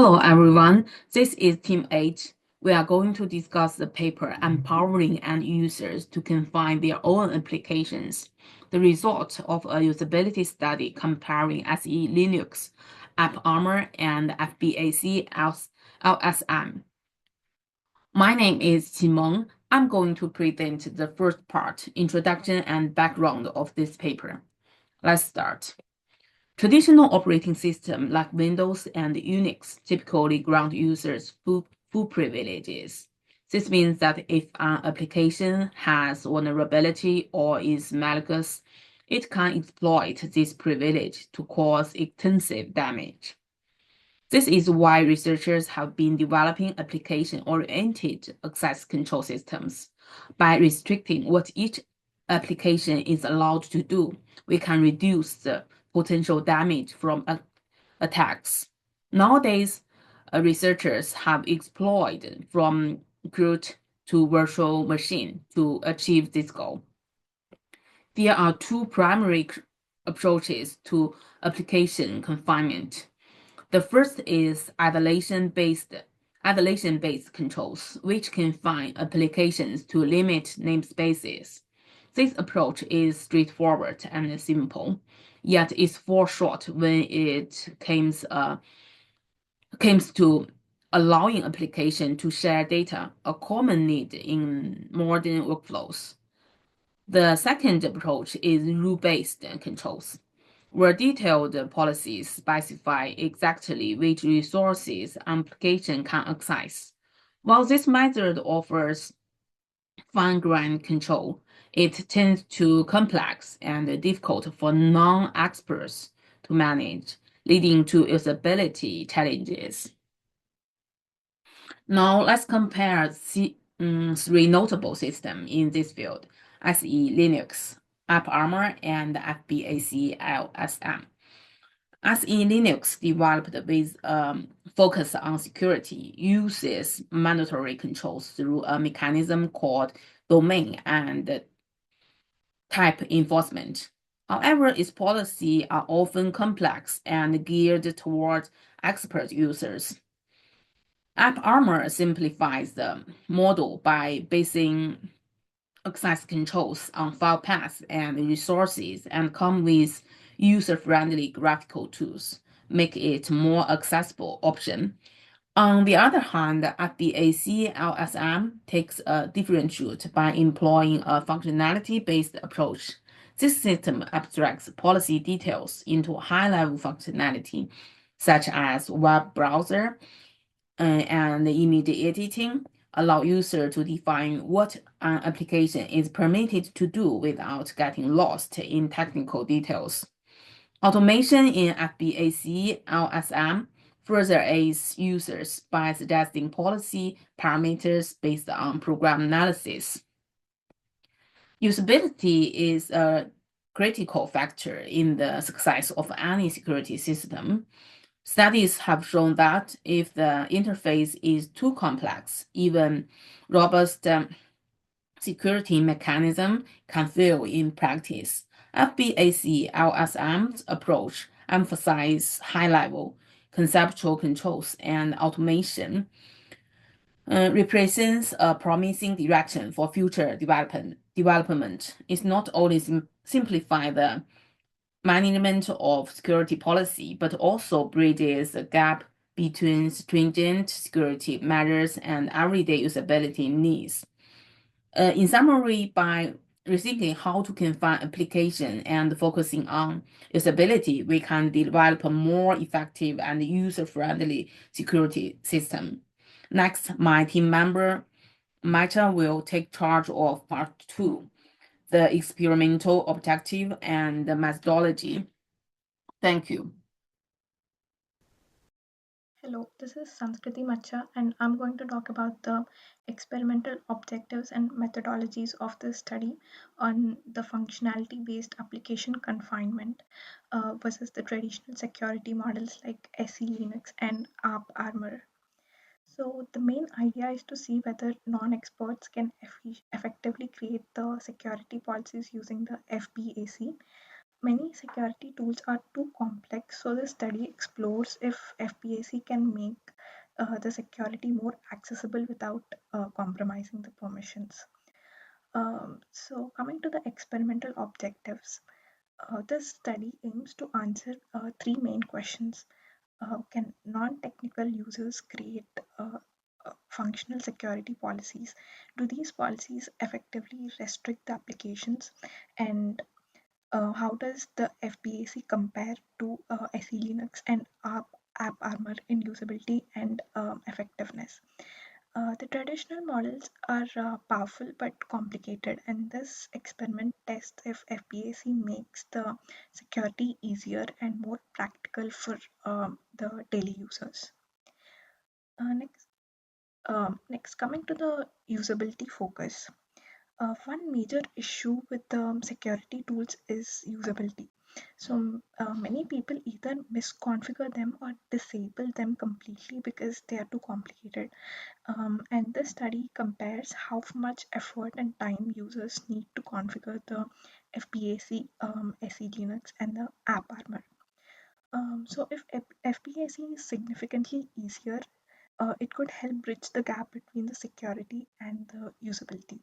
Hello everyone, this is Team H. We are going to discuss the paper Empowering End Users to Confine Their Own Applications, the result of a usability study comparing SELinux, AppArmor, and FBAC-LSM. My name is Qimeng. I'm going to present the first part, introduction and background of this paper. Let's start. Traditional operating systems like Windows and Unix typically grant users full privileges. This means that if an application has vulnerability or is malicious, it can exploit this privilege to cause extensive damage. This is why researchers have been developing application-oriented access control systems. By restricting what each application is allowed to do, we can reduce the potential damage from attacks. Nowadays, researchers have explored from root to virtual machine to achieve this goal. There are two primary approaches to application confinement. The first is isolation-based controls, which confine applications to limit namespaces. This approach is straightforward and simple, yet it falls short when it comes to allowing application to share data, a common need in modern workflows. The second approach is rule-based controls, where detailed policies specify exactly which resources an application can access. While this method offers fine-grained control, it tends to complex and difficult for non-experts to manage, leading to usability challenges. Now let's compare three notable systems in this field: SELinux, AppArmor, and FBAC-LSM. SELinux, developed with focus on security, uses mandatory controls through a mechanism called domain and type enforcement. However, its policies are often complex and geared toward expert users. AppArmor simplifies the model by basing access controls on file paths and resources and come with user-friendly graphical tools, make it more accessible option. On the other hand, FBAC-LSM takes a different route by employing a functionality-based approach. This system abstracts policy details into high-level functionality, such as web browser and image editing, allow user to define what an application is permitted to do without getting lost in technical details. Automation in FBAC-LSM further aids users by suggesting policy parameters based on program analysis. Usability is a critical factor in the success of any security system. Studies have shown that if the interface is too complex, even robust security mechanism can fail in practice. FBAC-LSM's approach emphasizes high-level conceptual controls and automation, represents a promising direction for future development. It's not only simplify the management of security policy, but also bridges the gap between stringent security measures and everyday usability needs. In summary, by rethinking how to confine application and focusing on usability, we can develop a more effective and user-friendly security system. Next, my team member, Macha, will take charge of part 2, the experimental objective and the methodology. Thank you. Hello, this is Sanskriti Macha, and I'm going to talk about the experimental objectives and methodologies of this study on the functionality based application confinement versus the traditional security models like SELinux and AppArmor. So, the main idea is to see whether non experts can effectively create the security policies using the FBAC Many security tools are too complex, so the study explores if FBAC can make the security more accessible without compromising the permissions. So coming to the experimental objectives, this study aims to answer three main questions. Can non-technical users create functional security policies? Do these policies effectively restrict the applications? And how does the FBAC compare to SELinux and AppArmor in usability and effectiveness? The traditional models are powerful but complicated, and this experiment tests if FBAC makes the security easier and more practical for the daily users. Next, next, coming to the usability focus. One major issue with security tools is usability. So many people either misconfigure them or disable them completely because they are too complicated. And this study compares how much effort and time users need to configure the FBAC, SE Linux, and the AppArmor. So if FBAC is significantly easier, it could help bridge the gap between the security and the usability.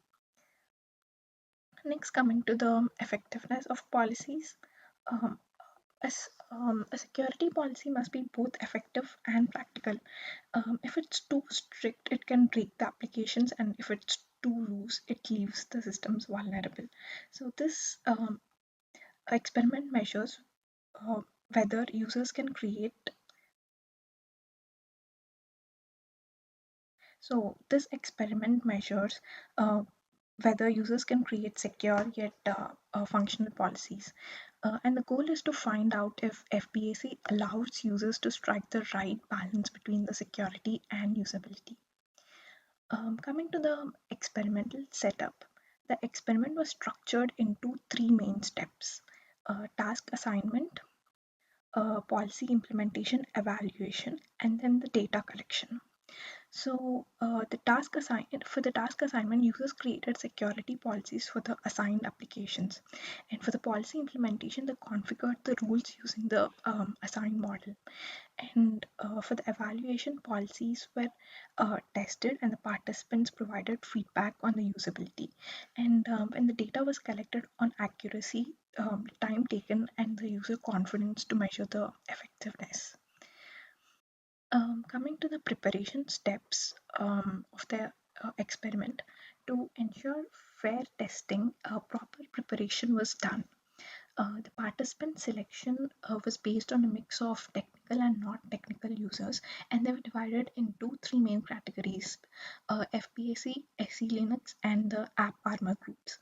Next, coming to the effectiveness of policies. Um, a security policy must be both effective and practical. If it's too strict, it can break the applications, and if it's too loose, it leaves the systems vulnerable. So this experiment measures uh, whether users can create. So this experiment measures whether users can create secure yet functional policies. And the goal is to find out if FBAC allows users to strike the right balance between the security and usability. Coming to the experimental setup, the experiment was structured into three main steps: task assignment, policy implementation evaluation, and then the data collection. So for the task assignment, users created security policies for the assigned applications, and for the policy implementation, they configured the rules using the assigned model. And for the evaluation, policies were tested, and the participants provided feedback on the usability. And when the data was collected on accuracy, time taken, and the user confidence to measure the effectiveness. Coming to the preparation steps of the experiment, to ensure fair testing, proper preparation was done. The participant selection was based on a mix of technical and not technical users, and they were divided into three main categories: FBAC, SELinux, and the AppArmor groups.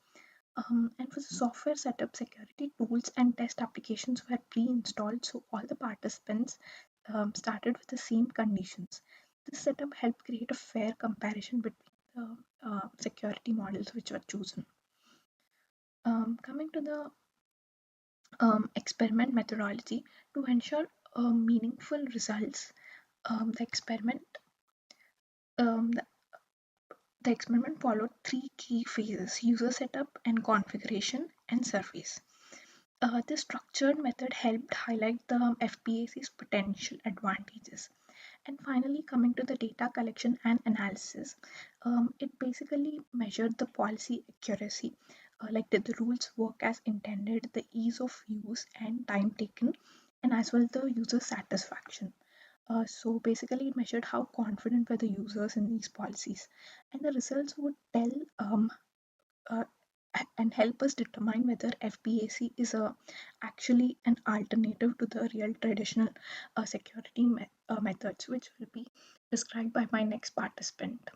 And for the software setup, security tools and test applications were pre-installed, so all the participants started with the same conditions. This setup helped create a fair comparison between the security models which were chosen. Coming to the experiment methodology, to ensure meaningful results, the um, the, the experiment followed three key phases: user setup and configuration and surveys. This structured method helped highlight the FBAC's potential advantages. And finally, coming to the data collection and analysis, it basically measured the policy accuracy, like did the rules work as intended, the ease of use and time taken, and as well the user satisfaction. So basically, it measured how confident were the users in these policies, and the results would tell uh, and help us determine whether FBAC is actually an alternative to the real traditional security methods, which will be described by my next participant.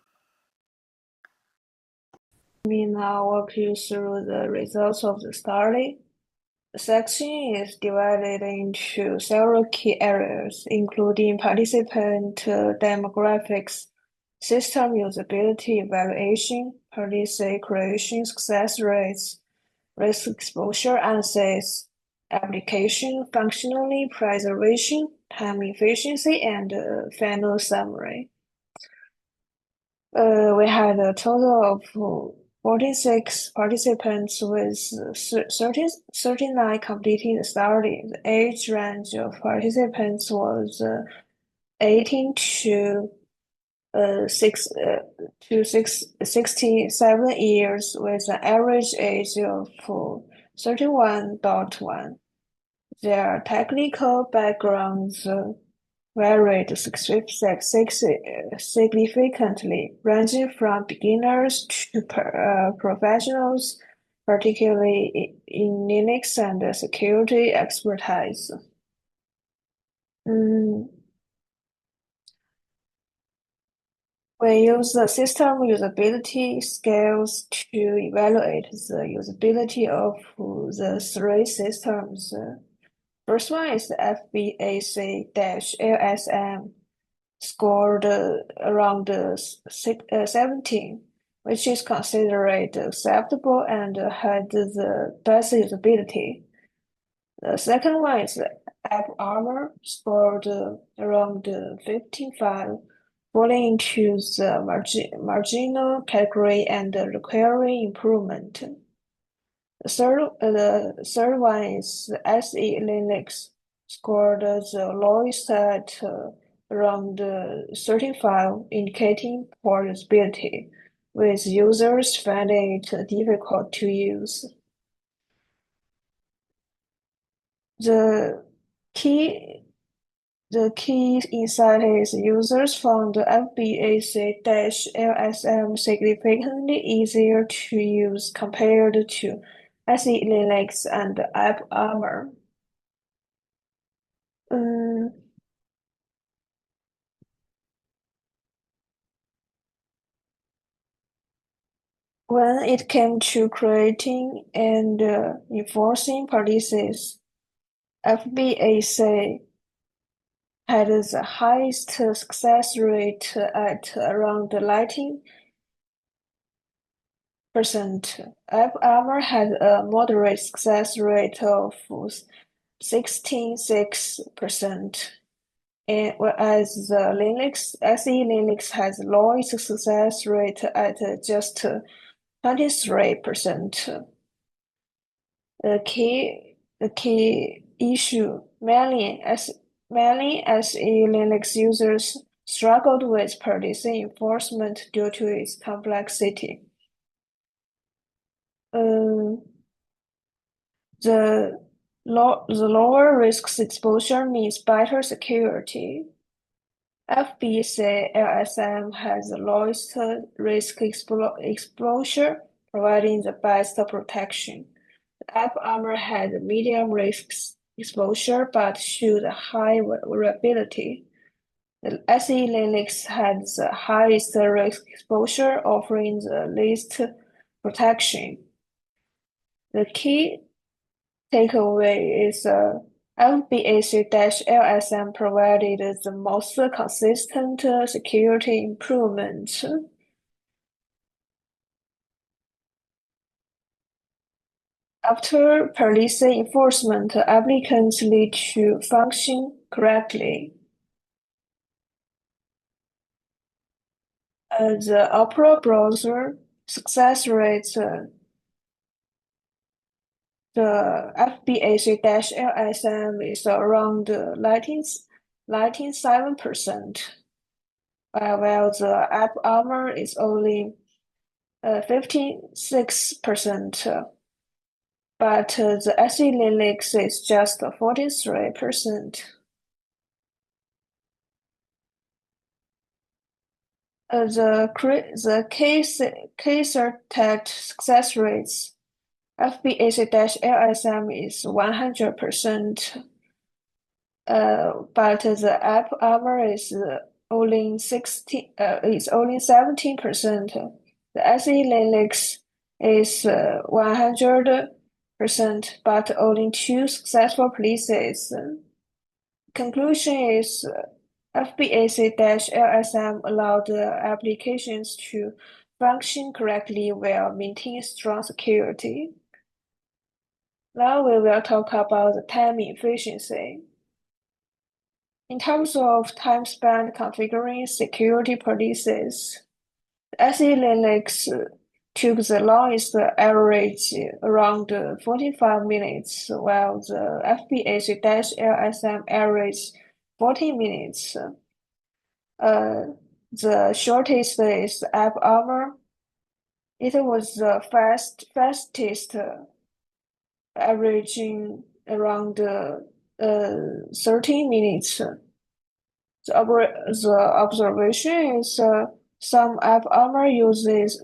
We now walk you through the results of the study. The section is divided into several key areas, including participant demographics, system usability evaluation, policy creation success rates, risk exposure analysis, application functionality preservation, time efficiency, and final summary. We had a total of 46 participants with 39 completing the study. The age range of participants was 18 to 67 years, with an average age of 31.1. Their technical backgrounds varied significantly, ranging from beginners to professionals, particularly in Linux and security expertise. We use the system usability scales to evaluate the usability of the three systems. First one is the FBAC-LSM, scored around 17, which is considered acceptable and had the best usability. The second one is the AppArmor, scored around 55, falling into the marginal category and requiring improvement. The third one is SELinux, scored the lowest at around 35, indicating poor usability, with users finding it difficult to use. The key insight is users found the FBAC-LSM significantly easier to use compared to SELinux and AppArmor. When it came to creating and enforcing policies, FBAC had the highest success rate at around 19%. AppArmor had a moderate success rate of 16.6%, whereas the SELinux has lowest success rate at just 23%. The key issue, mainly SELinux users struggled with policy enforcement due to its complexity. The lower risk exposure means better security. FBAC-LSM has the lowest risk exposure, providing the best protection. AppArmor had medium risk exposure but showed high vulnerability. The SELinux had the highest risk exposure, offering the least protection. The key takeaway is FBAC-LSM provided the most consistent security improvements. After policy enforcement, applicants need to function correctly. The Opera browser success rate, the FBAC-LSM is around 97%, while the AppArmor is only 56%. But the SELinux is just 43%. The case-certified success rates, FBAC-LSM is 100%, but the AppArmor is only 17%. The SELinux is 100%, but only 2 successful places. Conclusion is FBAC-LSM allowed applications to function correctly while maintaining strong security. Now we will talk about the time efficiency. In terms of time spent configuring security policies, SELinux took the longest average around 45 minutes, while the FBAC-LSM average 40 minutes. The shortest is AppArmor. It was the fastest, averaging around 13 minutes. The observation is some AppArmor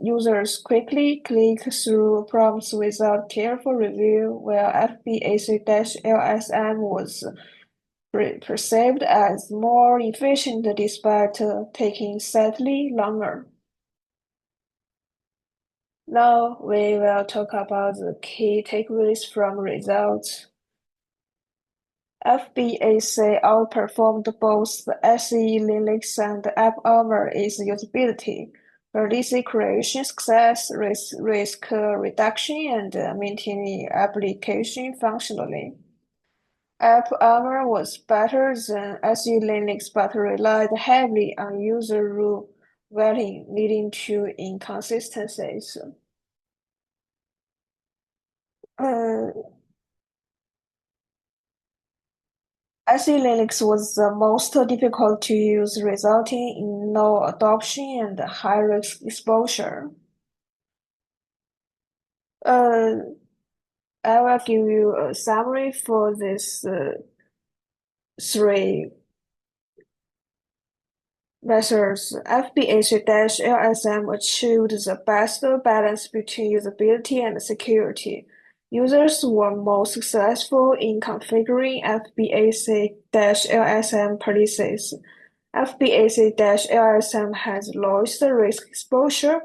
users quickly click through prompts without careful review, while FBAC-LSM was perceived as more efficient despite taking slightly longer. Now we will talk about the key takeaways from results. FBAC outperformed both the SELinux and AppArmor in usability, release creation success, risk reduction, and maintaining application functionally. AppArmor was better than SELinux but relied heavily on user rule vetting, leading to inconsistencies. SELinux was the most difficult to use, resulting in low adoption and high risk exposure. I will give you a summary for these three methods. FBAC-LSM achieved the best balance between usability and security. Users were most successful in configuring FBAC-LSM policies. FBAC-LSM has lowest risk exposure.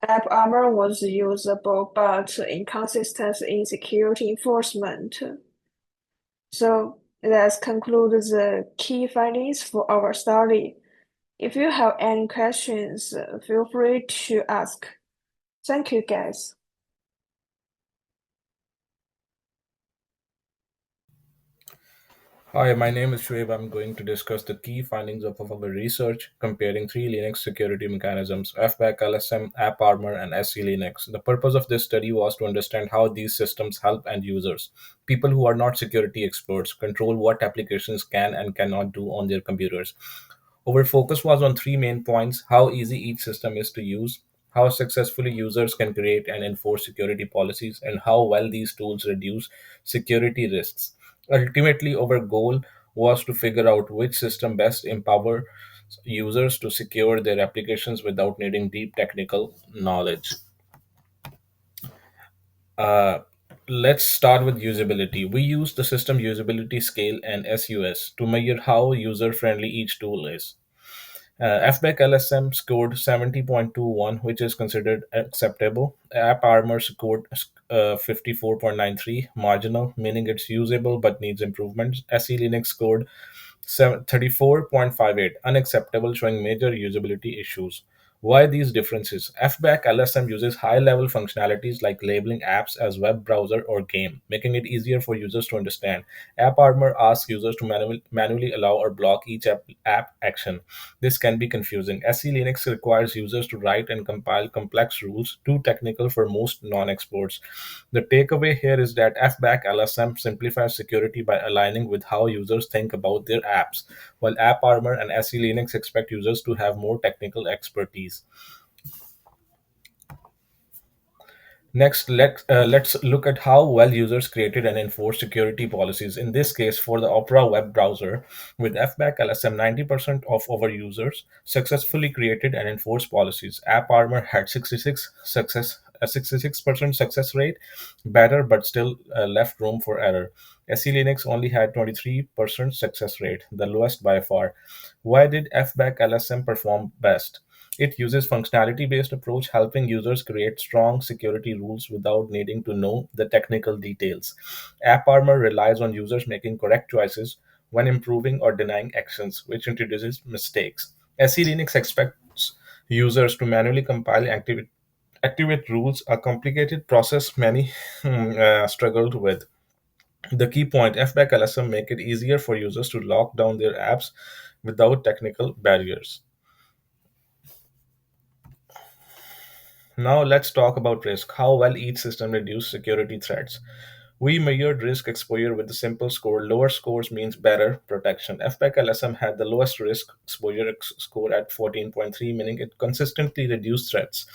AppArmor was usable but inconsistent in security enforcement. So let's conclude the key findings for our study. If you have any questions, feel free to ask. Thank you, guys. Hi, my name is Shoaib. I'm going to discuss the key findings of our research comparing three Linux security mechanisms FBAC-LSM, AppArmor, and SELinux. The purpose of this study was to understand how these systems help end users, people who are not security experts, control what applications can and cannot do on their computers. Our focus was on three main points: how easy each system is to use, how successfully users can create and enforce security policies, and how well these tools reduce security risks. Ultimately, our goal was to figure out which system best empower users to secure their applications without needing deep technical knowledge. Uh, let's start with usability. We use the system usability scale and SUS to measure how user friendly each tool is. FBAC-LSM scored 70.21, which is considered acceptable. AppArmor scored 54.93, marginal, meaning it's usable but needs improvements. SELinux scored 34.58, unacceptable, showing major usability issues. Why these differences? FBAC-LSM uses high-level functionalities like labeling apps as web browser or game, making it easier for users to understand. AppArmor asks users to manually allow or block each app action. This can be confusing. SELinux requires users to write and compile complex rules, too technical for most non-experts. The takeaway here is that FBAC-LSM simplifies security by aligning with how users think about their apps, while AppArmor and SELinux expect users to have more technical expertise. Next, let's look at how well users created and enforced security policies. In this case, for the Opera web browser, with FBAC-LSM, 90% of our users successfully created and enforced policies. AppArmor had 66% success rate, better but still left room for error. SELinux only had 23% success rate, the lowest by far. Why did FBAC-LSM perform best? It uses functionality-based approach, helping users create strong security rules without needing to know the technical details. AppArmor relies on users making correct choices when improving or denying actions, which introduces mistakes. SELinux expects users to manually compile and activate rules, a complicated process many struggled with. The key point: FBAC-LSM make it easier for users to lock down their apps without technical barriers. Now let's talk about risk, how well each system reduces security threats. We measured risk exposure with a simple score. Lower scores means better protection. FBAC-LSM had the lowest risk exposure score at 14.3, meaning it consistently reduced threats.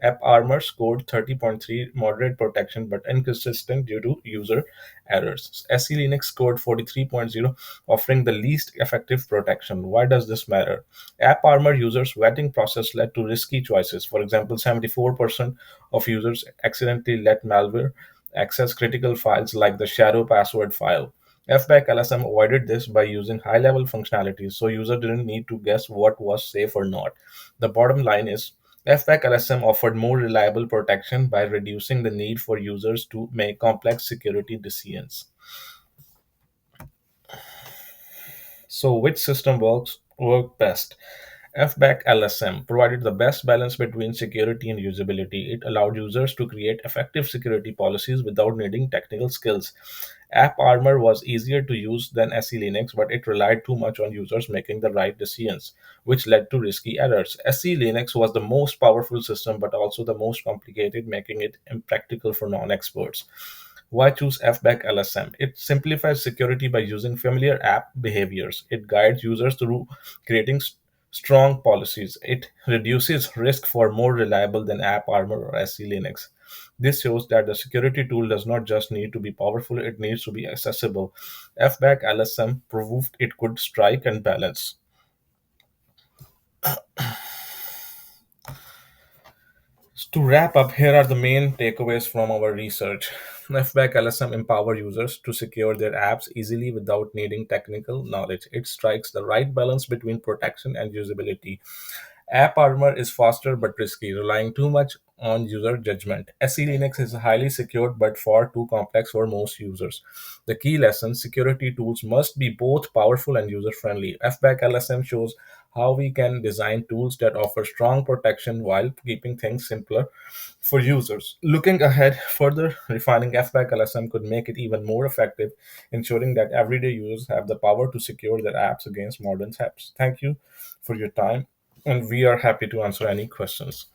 AppArmor scored 30.3, moderate protection but inconsistent due to user errors. SELinux scored 43.0, offering the least effective protection. Why does this matter? AppArmor users' vetting process led to risky choices. For example, 74% of users accidentally let malware access critical files like the shadow password file. FBAC-LSM avoided this by using high-level functionalities, so users didn't need to guess what was safe or not. The bottom line is FBAC-LSM offered more reliable protection by reducing the need for users to make complex security decisions. So, which system work best? FBAC-LSM provided the best balance between security and usability. It allowed users to create effective security policies without needing technical skills. AppArmor was easier to use than SELinux, but it relied too much on users making the right decisions, which led to risky errors. SELinux was the most powerful system, but also the most complicated, making it impractical for non-experts. Why choose FBAC-LSM? It simplifies security by using familiar app behaviors. It guides users through creating strong policies. It reduces risk for more reliable than AppArmor or SELinux. This shows that the security tool does not just need to be powerful, it needs to be accessible. FBAC-LSM proved it could strike and balance. To wrap up, here are the main takeaways from our research. FBAC-LSM empower users to secure their apps easily without needing technical knowledge. It strikes the right balance between protection and usability. AppArmor is faster but risky, relying too much on user judgment. SELinux is highly secured but far too complex for most users. The key lesson: security tools must be both powerful and user friendly. FBAC-LSM shows how we can design tools that offer strong protection while keeping things simpler for users. Looking ahead, further refining FBAC-LSM could make it even more effective, ensuring that everyday users have the power to secure their apps against modern threats. Thank you for your time, and we are happy to answer any questions.